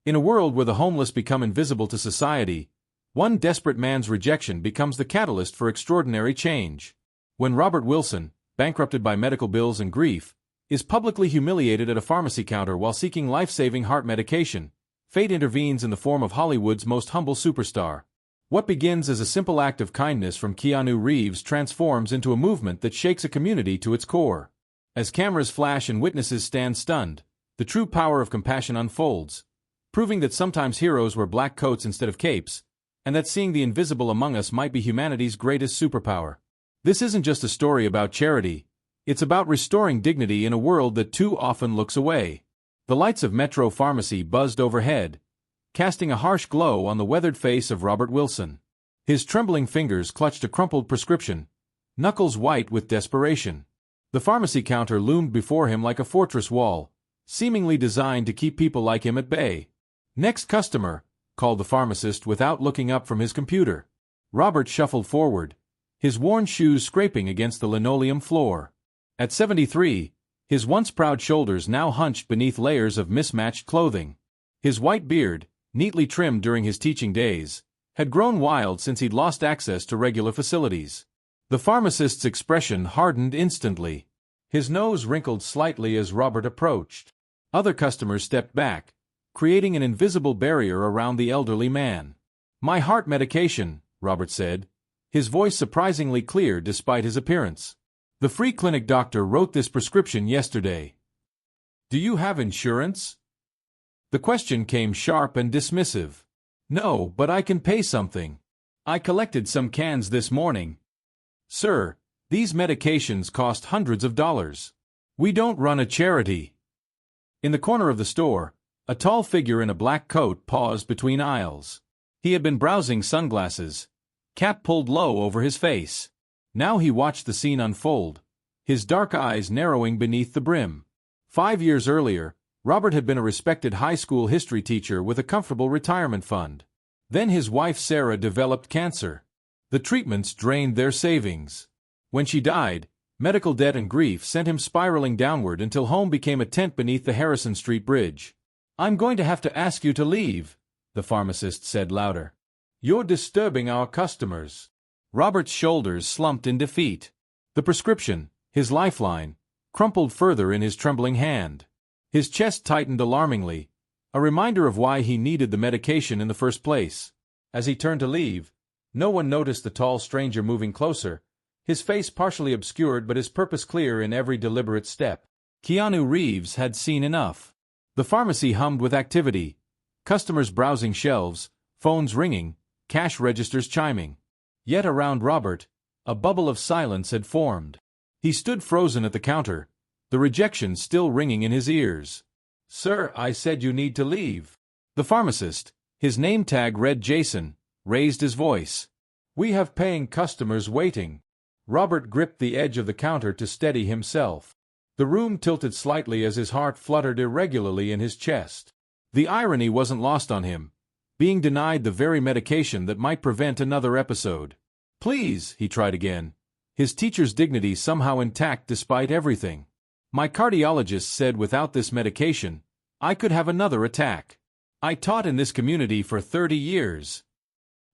In a world where the homeless become invisible to society, one desperate man's rejection becomes the catalyst for extraordinary change. When Robert Wilson, bankrupted by medical bills and grief, is publicly humiliated at a pharmacy counter while seeking life-saving heart medication, fate intervenes in the form of Hollywood's most humble superstar. What begins as a simple act of kindness from Keanu Reeves transforms into a movement that shakes a community to its core. As cameras flash and witnesses stand stunned, the true power of compassion unfolds, proving that sometimes heroes wear black coats instead of capes, and that seeing the invisible among us might be humanity's greatest superpower. This isn't just a story about charity, it's about restoring dignity in a world that too often looks away. The lights of Metro Pharmacy buzzed overhead, casting a harsh glow on the weathered face of Robert Wilson. His trembling fingers clutched a crumpled prescription, knuckles white with desperation. The pharmacy counter loomed before him like a fortress wall, seemingly designed to keep people like him at bay. "Next customer," called the pharmacist without looking up from his computer. Robert shuffled forward, his worn shoes scraping against the linoleum floor. At 73, his once proud shoulders now hunched beneath layers of mismatched clothing. His white beard, neatly trimmed during his teaching days, had grown wild since he'd lost access to regular facilities. The pharmacist's expression hardened instantly. His nose wrinkled slightly as Robert approached. Other customers stepped back, creating an invisible barrier around the elderly man. "My heart medication," Robert said, his voice surprisingly clear despite his appearance. "The free clinic doctor wrote this prescription yesterday. Do you have insurance?" The question came sharp and dismissive. "No, but I can pay something. I collected some cans this morning." "Sir, these medications cost hundreds of dollars. We don't run a charity." In the corner of the store, a tall figure in a black coat paused between aisles. He had been browsing sunglasses, cap pulled low over his face. Now he watched the scene unfold, his dark eyes narrowing beneath the brim. 5 years earlier, Robert had been a respected high school history teacher with a comfortable retirement fund. Then his wife Sarah developed cancer. The treatments drained their savings. When she died, medical debt and grief sent him spiraling downward until home became a tent beneath the Harrison Street Bridge. "I'm going to have to ask you to leave," the pharmacist said louder. "You're disturbing our customers." Robert's shoulders slumped in defeat. The prescription, his lifeline, crumpled further in his trembling hand. His chest tightened alarmingly, a reminder of why he needed the medication in the first place. As he turned to leave, no one noticed the tall stranger moving closer, his face partially obscured but his purpose clear in every deliberate step. Keanu Reeves had seen enough. The pharmacy hummed with activity, customers browsing shelves, phones ringing, cash registers chiming. Yet around Robert, a bubble of silence had formed. He stood frozen at the counter, the rejection still ringing in his ears. "Sir, I said you need to leave." The pharmacist, his name tag read Jason, raised his voice. "We have paying customers waiting." Robert gripped the edge of the counter to steady himself. The room tilted slightly as his heart fluttered irregularly in his chest. The irony wasn't lost on him, being denied the very medication that might prevent another episode. "Please," he tried again, his teacher's dignity somehow intact despite everything. "My cardiologist said without this medication, I could have another attack. I taught in this community for 30 years.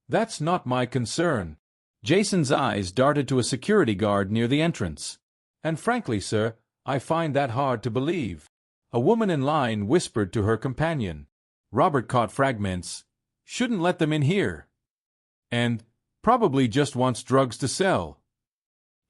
"That's not my concern." Jason's eyes darted to a security guard near the entrance. "And frankly, sir, I find that hard to believe." A woman in line whispered to her companion. Robert caught fragments. "Shouldn't let them in here." And, "probably just wants drugs to sell."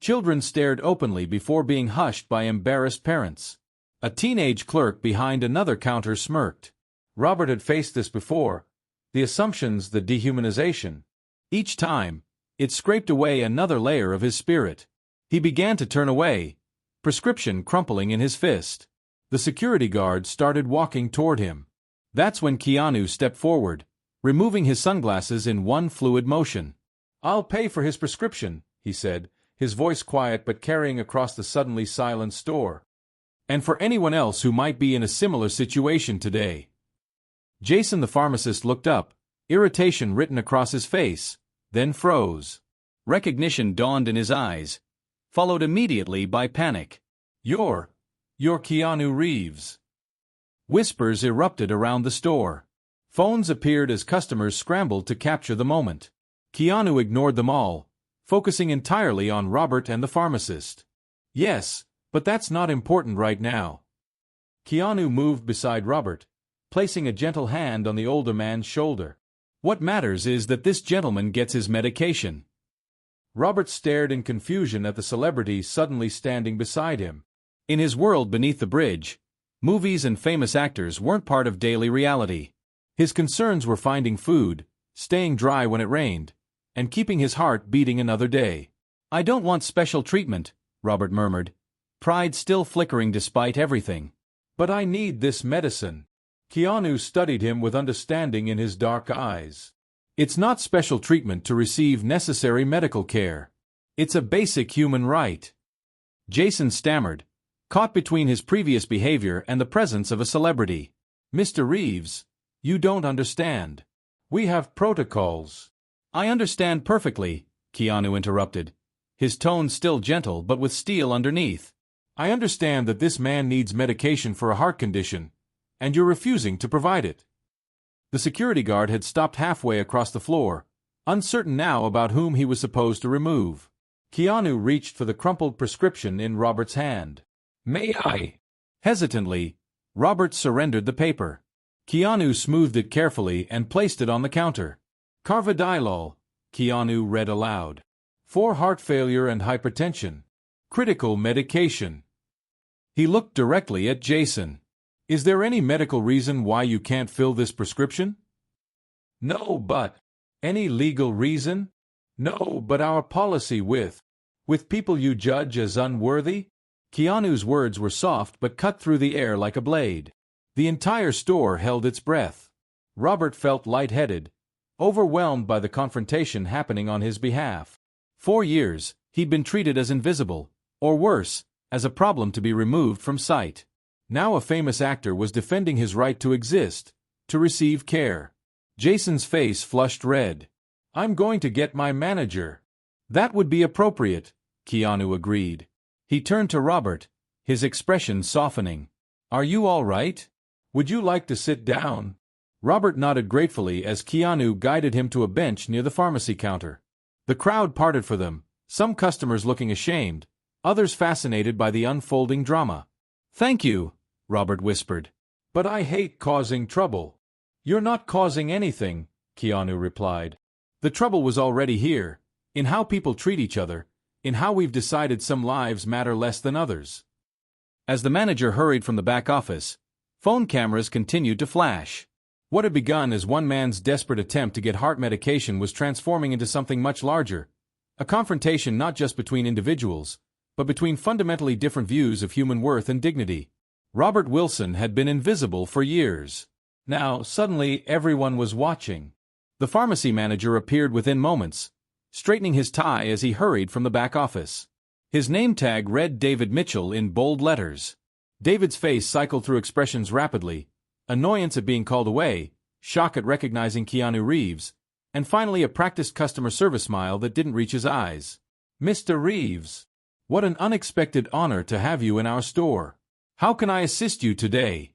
Children stared openly before being hushed by embarrassed parents. A teenage clerk behind another counter smirked. Robert had faced this before, the assumptions, the dehumanization. Each time, it scraped away another layer of his spirit. He began to turn away, prescription crumpling in his fist. The security guard started walking toward him. That's when Keanu stepped forward, removing his sunglasses in one fluid motion. "I'll pay for his prescription," he said, his voice quiet but carrying across the suddenly silent store. "And for anyone else who might be in a similar situation today." Jason the pharmacist looked up, irritation written across his face, then froze. Recognition dawned in his eyes, followed immediately by panic. You're Keanu Reeves." Whispers erupted around the store. Phones appeared as customers scrambled to capture the moment. Keanu ignored them all, focusing entirely on Robert and the pharmacist. Yes, but that's not important right now. Keanu moved beside Robert, placing a gentle hand on the older man's shoulder. What matters is that this gentleman gets his medication. Robert stared in confusion at the celebrity suddenly standing beside him. In his world beneath the bridge, movies and famous actors weren't part of daily reality. His concerns were finding food, staying dry when it rained, and keeping his heart beating another day. "I don't want special treatment," Robert murmured, pride still flickering despite everything. "But I need this medicine." Keanu studied him with understanding in his dark eyes. "It's not special treatment to receive necessary medical care. It's a basic human right." Jason stammered, caught between his previous behavior and the presence of a celebrity. "Mr. Reeves, you don't understand. We have protocols." "I understand perfectly," Keanu interrupted, his tone still gentle but with steel underneath. "I understand that this man needs medication for a heart condition, and you're refusing to provide it." The security guard had stopped halfway across the floor, uncertain now about whom he was supposed to remove. Keanu reached for the crumpled prescription in Robert's hand. "May I?" Hesitantly, Robert surrendered the paper. Keanu smoothed it carefully and placed it on the counter. "Carvedilol," Keanu read aloud. "For heart failure and hypertension. Critical medication." He looked directly at Jason. "Is there any medical reason why you can't fill this prescription?" "No, but..." "Any legal reason?" "No, but our policy with people you judge as unworthy?" Keanu's words were soft but cut through the air like a blade. The entire store held its breath. Robert felt lightheaded, overwhelmed by the confrontation happening on his behalf. 4 years, he'd been treated as invisible, or worse, as a problem to be removed from sight. Now a famous actor was defending his right to exist, to receive care. Jason's face flushed red. "I'm going to get my manager." "That would be appropriate," Keanu agreed. He turned to Robert, his expression softening. "Are you all right? Would you like to sit down?" Robert nodded gratefully as Keanu guided him to a bench near the pharmacy counter. The crowd parted for them, some customers looking ashamed, others fascinated by the unfolding drama. "Thank you," Robert whispered. "But I hate causing trouble." "You're not causing anything," Keanu replied. "The trouble was already here, in how people treat each other, in how we've decided some lives matter less than others." As the manager hurried from the back office, phone cameras continued to flash. What had begun as one man's desperate attempt to get heart medication was transforming into something much larger, a confrontation not just between individuals, but between fundamentally different views of human worth and dignity. Robert Wilson had been invisible for years. Now, suddenly, everyone was watching. The pharmacy manager appeared within moments, straightening his tie as he hurried from the back office. His name tag read David Mitchell in bold letters. David's face cycled through expressions rapidly, annoyance at being called away, shock at recognizing Keanu Reeves, and finally a practiced customer service smile that didn't reach his eyes. "Mr. Reeves, what an unexpected honor to have you in our store. How can I assist you today?"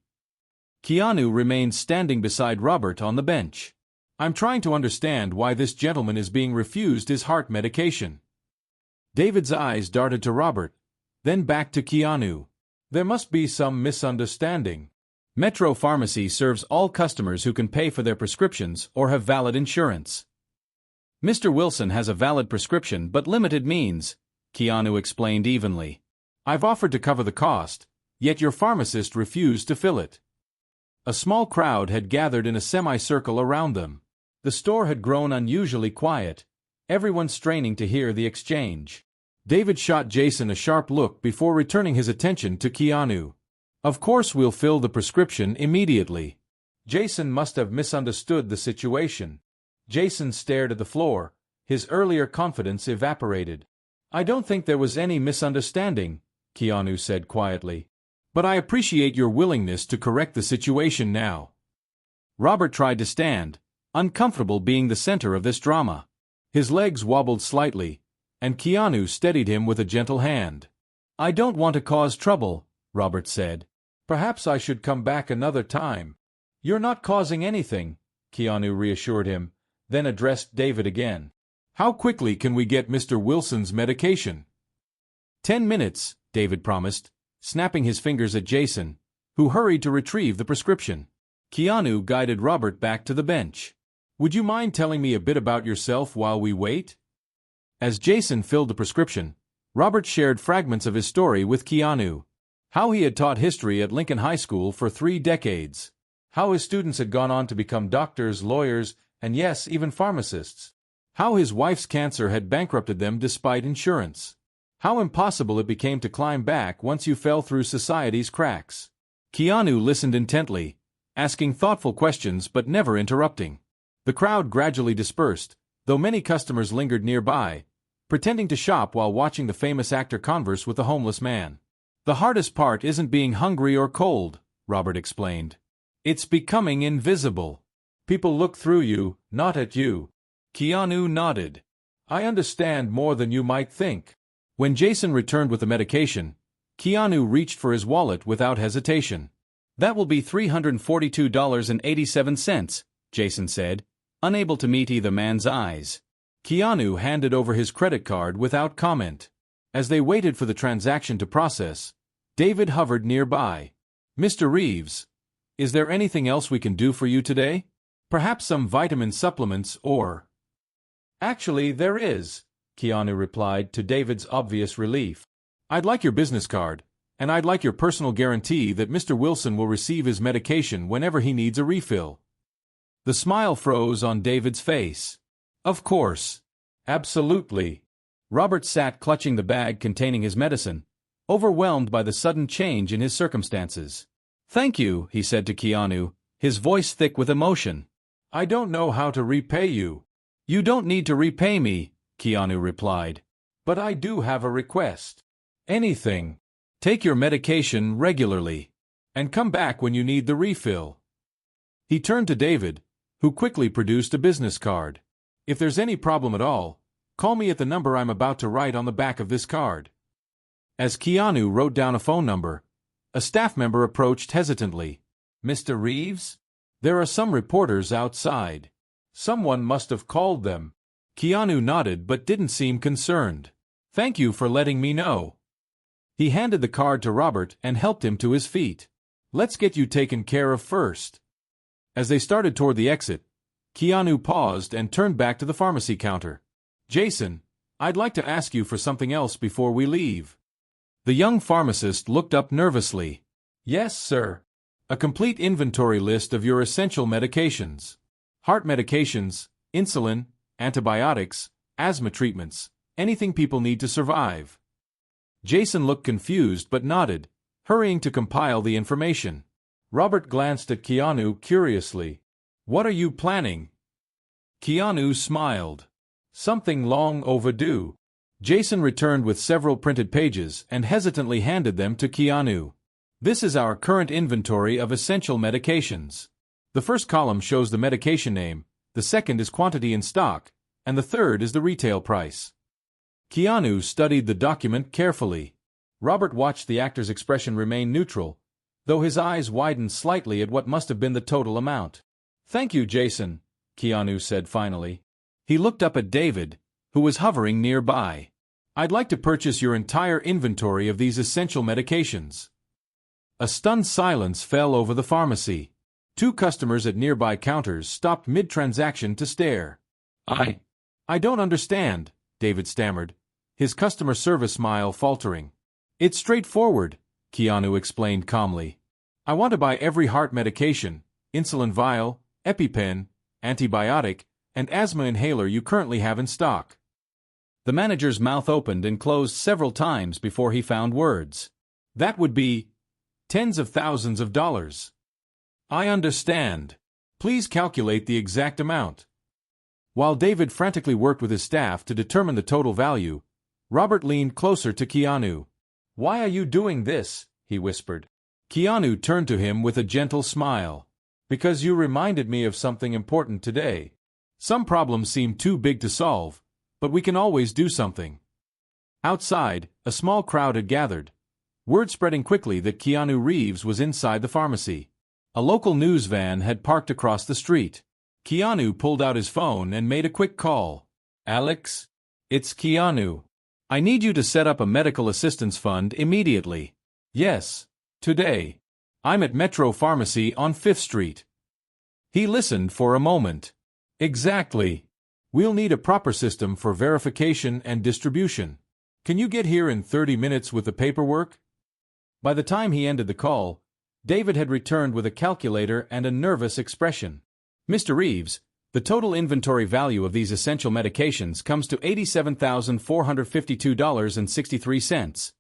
Keanu remained standing beside Robert on the bench. "I'm trying to understand why this gentleman is being refused his heart medication." David's eyes darted to Robert, then back to Keanu. "There must be some misunderstanding. Metro Pharmacy serves all customers who can pay for their prescriptions or have valid insurance. Mr. Wilson has a valid prescription but limited means," Keanu explained evenly. "I've offered to cover the cost, yet your pharmacist refused to fill it." A small crowd had gathered in a semicircle around them. The store had grown unusually quiet, everyone straining to hear the exchange. David shot Jason a sharp look before returning his attention to Keanu. "Of course we'll fill the prescription immediately." Jason must have misunderstood the situation. Jason stared at the floor, his earlier confidence evaporated. "I don't think there was any misunderstanding," Keanu said quietly. "But I appreciate your willingness to correct the situation now." Robert tried to stand, uncomfortable being the center of this drama. His legs wobbled slightly, and Keanu steadied him with a gentle hand. "I don't want to cause trouble," Robert said. "Perhaps I should come back another time." "You're not causing anything," Keanu reassured him, then addressed David again. How quickly can we get Mr. Wilson's medication? 10 minutes, David promised, snapping his fingers at Jason, who hurried to retrieve the prescription. Keanu guided Robert back to the bench. Would you mind telling me a bit about yourself while we wait? As Jason filled the prescription, Robert shared fragments of his story with Keanu. How he had taught history at Lincoln High School for 3 decades. How his students had gone on to become doctors, lawyers, and yes, even pharmacists. How his wife's cancer had bankrupted them despite insurance. How impossible it became to climb back once you fell through society's cracks. Keanu listened intently, asking thoughtful questions but never interrupting. The crowd gradually dispersed, though many customers lingered nearby, pretending to shop while watching the famous actor converse with the homeless man. The hardest part isn't being hungry or cold, Robert explained. It's becoming invisible. People look through you, not at you. Keanu nodded. I understand more than you might think. When Jason returned with the medication, Keanu reached for his wallet without hesitation. That will be $342.87, Jason said, unable to meet either man's eyes. Keanu handed over his credit card without comment. As they waited for the transaction to process, David hovered nearby. Mr. Reeves, is there anything else we can do for you today? Perhaps some vitamin supplements or... Actually, there is, Keanu replied to David's obvious relief. I'd like your business card, and I'd like your personal guarantee that Mr. Wilson will receive his medication whenever he needs a refill. The smile froze on David's face. Of course. Absolutely. Robert sat clutching the bag containing his medicine, overwhelmed by the sudden change in his circumstances. Thank you, he said to Keanu, his voice thick with emotion. I don't know how to repay you. You don't need to repay me, Keanu replied. But I do have a request. Anything. Take your medication regularly. And come back when you need the refill. He turned to David, who quickly produced a business card. If there's any problem at all, call me at the number I'm about to write on the back of this card. As Keanu wrote down a phone number, a staff member approached hesitantly. Mr. Reeves? There are some reporters outside. Someone must have called them. Keanu nodded but didn't seem concerned. Thank you for letting me know. He handed the card to Robert and helped him to his feet. Let's get you taken care of first. As they started toward the exit, Keanu paused and turned back to the pharmacy counter. Jason, I'd like to ask you for something else before we leave. The young pharmacist looked up nervously. Yes, sir. A complete inventory list of your essential medications. Heart medications, insulin, antibiotics, asthma treatments, anything people need to survive. Jason looked confused but nodded, hurrying to compile the information. Robert glanced at Keanu curiously. What are you planning? Keanu smiled. Something long overdue. Jason returned with several printed pages and hesitantly handed them to Keanu. This is our current inventory of essential medications. The first column shows the medication name, the second is quantity in stock, and the third is the retail price. Keanu studied the document carefully. Robert watched the actor's expression remain neutral, though his eyes widened slightly at what must have been the total amount. Thank you, Jason, Keanu said finally. He looked up at David, who was hovering nearby. I'd like to purchase your entire inventory of these essential medications. A stunned silence fell over the pharmacy. 2 customers at nearby counters stopped mid-transaction to stare. I don't understand, David stammered, his customer service smile faltering. It's straightforward, Keanu explained calmly. I want to buy every heart medication, insulin vial, EpiPen, antibiotic, and asthma inhaler you currently have in stock. The manager's mouth opened and closed several times before he found words. That would be tens of thousands of dollars. I understand. Please calculate the exact amount. While David frantically worked with his staff to determine the total value, Robert leaned closer to Keanu. Why are you doing this? He whispered. Keanu turned to him with a gentle smile. Because you reminded me of something important today. Some problems seem too big to solve, but we can always do something. Outside, a small crowd had gathered, word spreading quickly that Keanu Reeves was inside the pharmacy. A local news van had parked across the street. Keanu pulled out his phone and made a quick call. Alex? It's Keanu. I need you to set up a medical assistance fund immediately. Yes. Today. I'm at Metro Pharmacy on 5th Street. He listened for a moment. Exactly. We'll need a proper system for verification and distribution. Can you get here in 30 minutes with the paperwork? By the time he ended the call, David had returned with a calculator and a nervous expression. Mr. Reeves, the total inventory value of these essential medications comes to $87,452.63.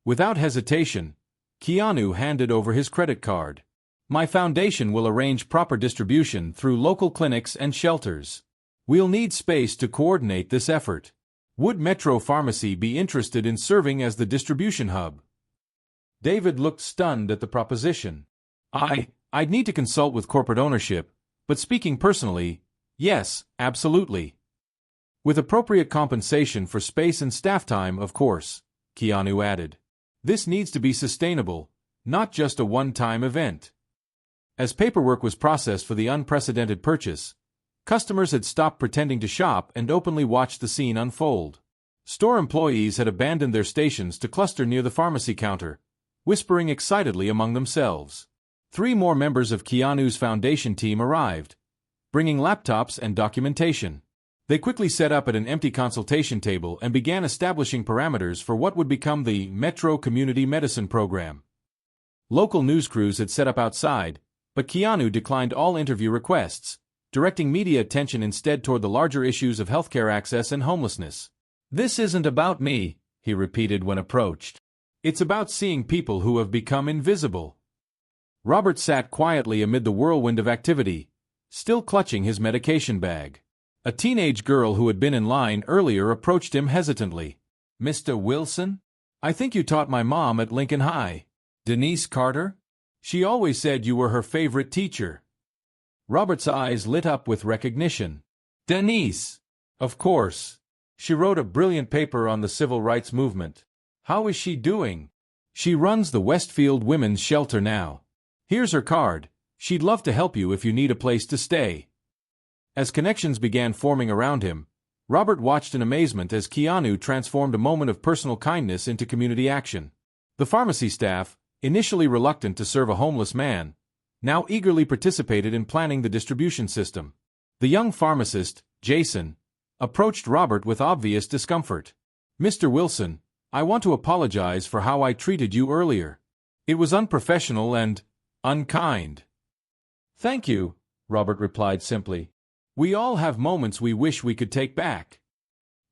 Without hesitation, Keanu handed over his credit card. My foundation will arrange proper distribution through local clinics and shelters. We'll need space to coordinate this effort. Would Metro Pharmacy be interested in serving as the distribution hub? David looked stunned at the proposition. I'd need to consult with corporate ownership, but speaking personally, yes, absolutely. With appropriate compensation for space and staff time, of course, Keanu added. This needs to be sustainable, not just a one-time event. As paperwork was processed for the unprecedented purchase, customers had stopped pretending to shop and openly watched the scene unfold. Store employees had abandoned their stations to cluster near the pharmacy counter, whispering excitedly among themselves. 3 more members of Keanu's foundation team arrived, bringing laptops and documentation. They quickly set up at an empty consultation table and began establishing parameters for what would become the Metro Community Medicine Program. Local news crews had set up outside, but Keanu declined all interview requests, directing media attention instead toward the larger issues of healthcare access and homelessness. This isn't about me, he repeated when approached. It's about seeing people who have become invisible. Robert sat quietly amid the whirlwind of activity, still clutching his medication bag. A teenage girl who had been in line earlier approached him hesitantly. Mr. Wilson? I think you taught my mom at Lincoln High. Denise Carter? She always said you were her favorite teacher. Robert's eyes lit up with recognition. Denise! Of course. She wrote a brilliant paper on the civil rights movement. How is she doing? She runs the Westfield Women's Shelter now. Here's her card. She'd love to help you if you need a place to stay. As connections began forming around him, Robert watched in amazement as Keanu transformed a moment of personal kindness into community action. The pharmacy staff, initially reluctant to serve a homeless man, now eagerly participated in planning the distribution system. The young pharmacist, Jason, approached Robert with obvious discomfort. Mr. Wilson, I want to apologize for how I treated you earlier. It was unprofessional and unkind. Thank you, Robert replied simply. We all have moments we wish we could take back.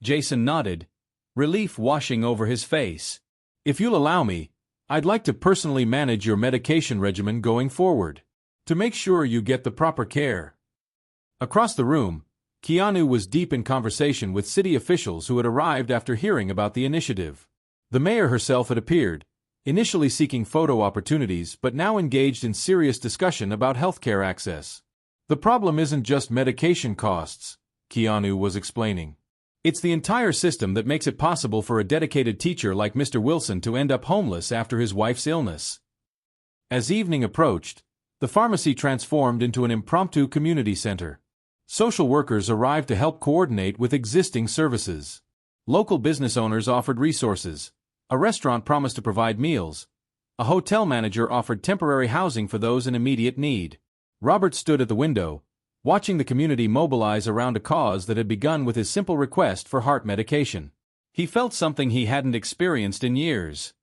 Jason nodded, relief washing over his face. If you'll allow me, I'd like to personally manage your medication regimen going forward, to make sure you get the proper care. Across the room, Keanu was deep in conversation with city officials who had arrived after hearing about the initiative. The mayor herself had appeared, initially seeking photo opportunities but now engaged in serious discussion about healthcare access. The problem isn't just medication costs, Keanu was explaining. It's the entire system that makes it possible for a dedicated teacher like Mr. Wilson to end up homeless after his wife's illness. As evening approached, the pharmacy transformed into an impromptu community center. Social workers arrived to help coordinate with existing services. Local business owners offered resources. A restaurant promised to provide meals. A hotel manager offered temporary housing for those in immediate need. Robert stood at the window, watching the community mobilize around a cause that had begun with his simple request for heart medication. He felt something he hadn't experienced in years.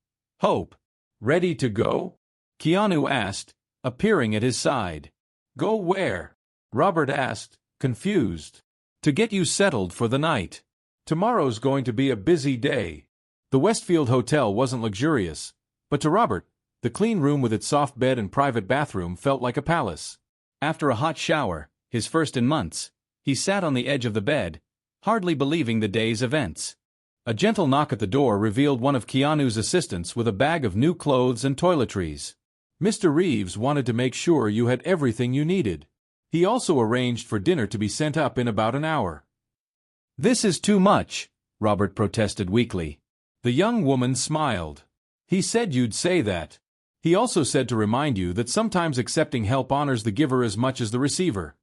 Hope. Ready to go? Keanu asked, appearing at his side. Go where? Robert asked, confused. To get you settled for the night. Tomorrow's going to be a busy day. The Westfield Hotel wasn't luxurious, but to Robert, the clean room with its soft bed and private bathroom felt like a palace. After a hot shower, his first in months, he sat on the edge of the bed, hardly believing the day's events. A gentle knock at the door revealed one of Keanu's assistants with a bag of new clothes and toiletries. Mr. Reeves wanted to make sure you had everything you needed. He also arranged for dinner to be sent up in about an hour. This is too much, Robert protested weakly. The young woman smiled. He said you'd say that. He also said to remind you that sometimes accepting help honors the giver as much as the receiver.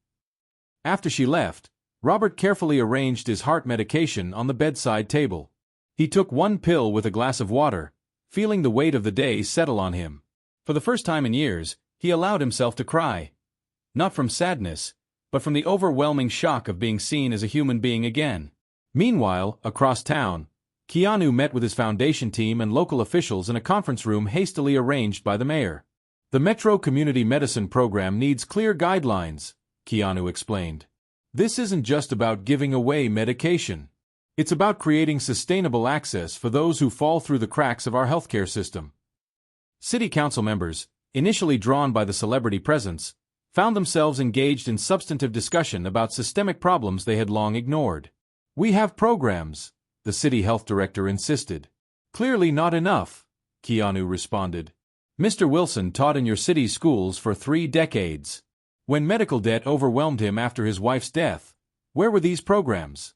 After she left, Robert carefully arranged his heart medication on the bedside table. He took one pill with a glass of water, feeling the weight of the day settle on him. For the first time in years, he allowed himself to cry. Not from sadness, but from the overwhelming shock of being seen as a human being again. Meanwhile, across town, Keanu met with his foundation team and local officials in a conference room hastily arranged by the mayor. The Metro Community Medicine Program needs clear guidelines, Keanu explained. This isn't just about giving away medication. It's about creating sustainable access for those who fall through the cracks of our healthcare system. City council members, initially drawn by the celebrity presence, found themselves engaged in substantive discussion about systemic problems they had long ignored. "We have programs," the city health director insisted. "Clearly not enough," Keanu responded. "Mr. Wilson taught in your city's schools for 3 decades. When medical debt overwhelmed him after his wife's death, where were these programs?"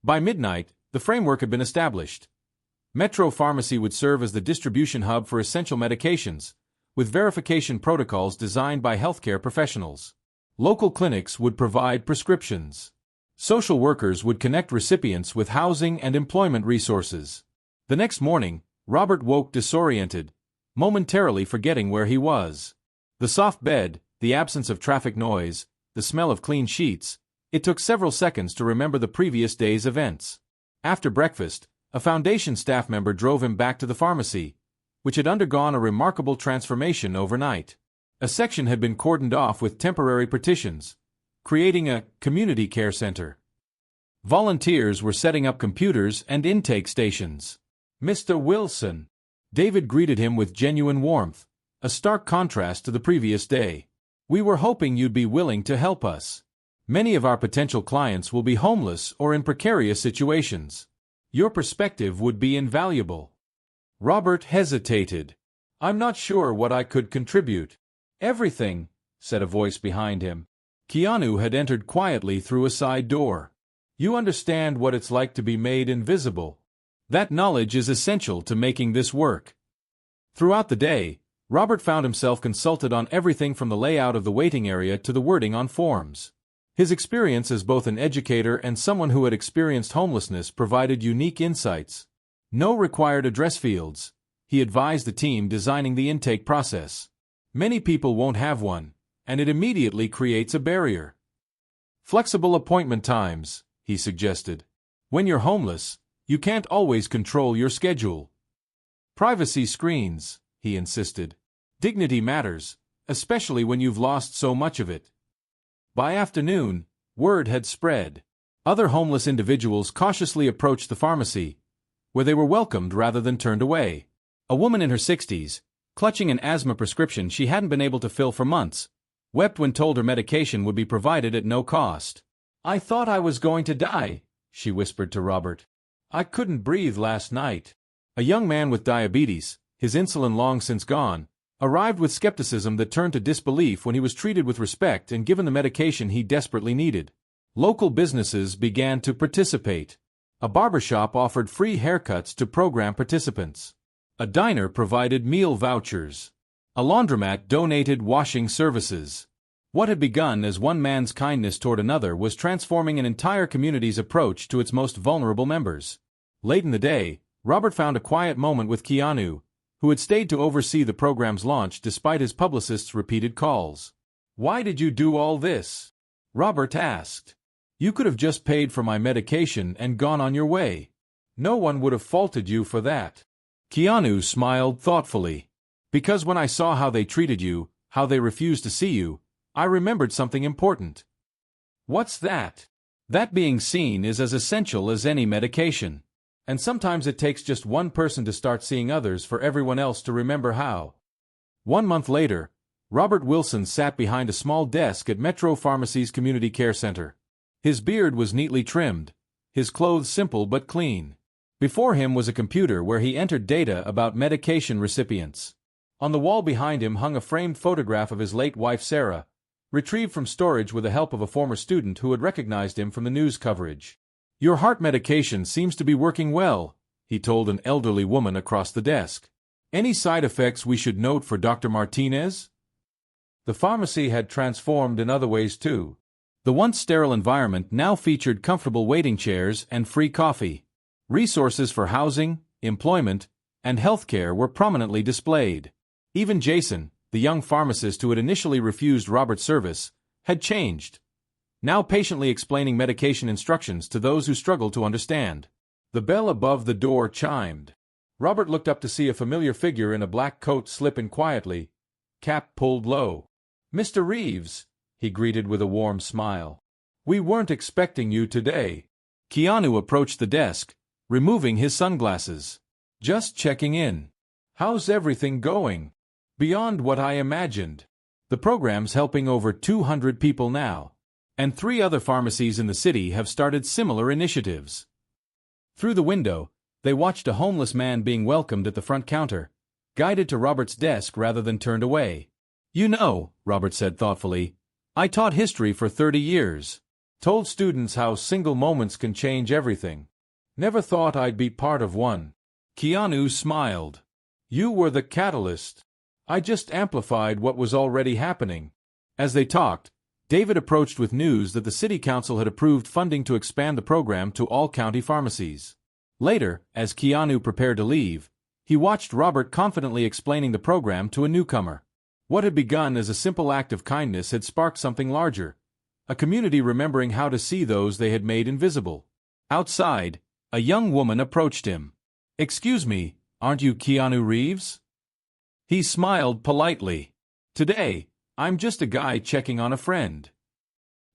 By midnight, the framework had been established. Metro Pharmacy would serve as the distribution hub for essential medications, with verification protocols designed by healthcare professionals. Local clinics would provide prescriptions. Social workers would connect recipients with housing and employment resources. The next morning, Robert woke disoriented, momentarily forgetting where he was. The soft bed, the absence of traffic noise, the smell of clean sheets. It took several seconds to remember the previous day's events. After breakfast, a foundation staff member drove him back to the pharmacy, which had undergone a remarkable transformation overnight. A section had been cordoned off with temporary partitions, creating a community care center. Volunteers were setting up computers and intake stations. "Mr. Wilson," David greeted him with genuine warmth, a stark contrast to the previous day. "We were hoping you'd be willing to help us. Many of our potential clients will be homeless or in precarious situations. Your perspective would be invaluable." Robert hesitated. "I'm not sure what I could contribute." "Everything," said a voice behind him. Keanu had entered quietly through a side door. "You understand what it's like to be made invisible. That knowledge is essential to making this work." Throughout the day, Robert found himself consulted on everything from the layout of the waiting area to the wording on forms. His experience as both an educator and someone who had experienced homelessness provided unique insights. No required address fields, he advised the team designing the intake process. Many people won't have one, and it immediately creates a barrier. Flexible appointment times, he suggested. When you're homeless, you can't always control your schedule. Privacy screens, he insisted. Dignity matters, especially when you've lost so much of it. By afternoon, word had spread. Other homeless individuals cautiously approached the pharmacy, where they were welcomed rather than turned away. A woman in her 60s, clutching an asthma prescription she hadn't been able to fill for months, wept when told her medication would be provided at no cost. "I thought I was going to die," she whispered to Robert. "I couldn't breathe last night." A young man with diabetes, his insulin long since gone, arrived with skepticism that turned to disbelief when he was treated with respect and given the medication he desperately needed. Local businesses began to participate. A barbershop offered free haircuts to program participants. A diner provided meal vouchers. A laundromat donated washing services. What had begun as one man's kindness toward another was transforming an entire community's approach to its most vulnerable members. Late in the day, Robert found a quiet moment with Keanu, who had stayed to oversee the program's launch despite his publicist's repeated calls. "Why did you do all this?" Robert asked. "You could have just paid for my medication and gone on your way. No one would have faulted you for that." Keanu smiled thoughtfully. "Because when I saw how they treated you, how they refused to see you, I remembered something important." "What's that?" "That being seen is as essential as any medication. And sometimes it takes just one person to start seeing others for everyone else to remember how." 1 month later, Robert Wilson sat behind a small desk at Metro Pharmacy's Community Care Center. His beard was neatly trimmed, his clothes simple but clean. Before him was a computer where he entered data about medication recipients. On the wall behind him hung a framed photograph of his late wife Sarah, retrieved from storage with the help of a former student who had recognized him from the news coverage. "Your heart medication seems to be working well," he told an elderly woman across the desk. "Any side effects we should note for Dr. Martinez?" The pharmacy had transformed in other ways too. The once sterile environment now featured comfortable waiting chairs and free coffee. Resources for housing, employment, and healthcare were prominently displayed. Even Jason, the young pharmacist who had initially refused Robert's service, had changed, now patiently explaining medication instructions to those who struggled to understand. The bell above the door chimed. Robert looked up to see a familiar figure in a black coat slip in quietly, cap pulled low. "Mr. Reeves," he greeted with a warm smile. "We weren't expecting you today." Keanu approached the desk, removing his sunglasses. "Just checking in. How's everything going?" "Beyond what I imagined. The program's helping over 200 people now, and 3 other pharmacies in the city have started similar initiatives." Through the window, they watched a homeless man being welcomed at the front counter, guided to Robert's desk rather than turned away. "You know," Robert said thoughtfully, "I taught history for 30 years. Told students how single moments can change everything. Never thought I'd be part of one." Keanu smiled. "You were the catalyst. I just amplified what was already happening." As they talked, David approached with news that the city council had approved funding to expand the program to all county pharmacies. Later, as Keanu prepared to leave, he watched Robert confidently explaining the program to a newcomer. What had begun as a simple act of kindness had sparked something larger, a community remembering how to see those they had made invisible. Outside, a young woman approached him. "Excuse me, aren't you Keanu Reeves?" He smiled politely. "Today, I'm just a guy checking on a friend."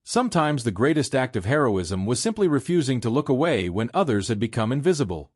Sometimes the greatest act of heroism was simply refusing to look away when others had become invisible.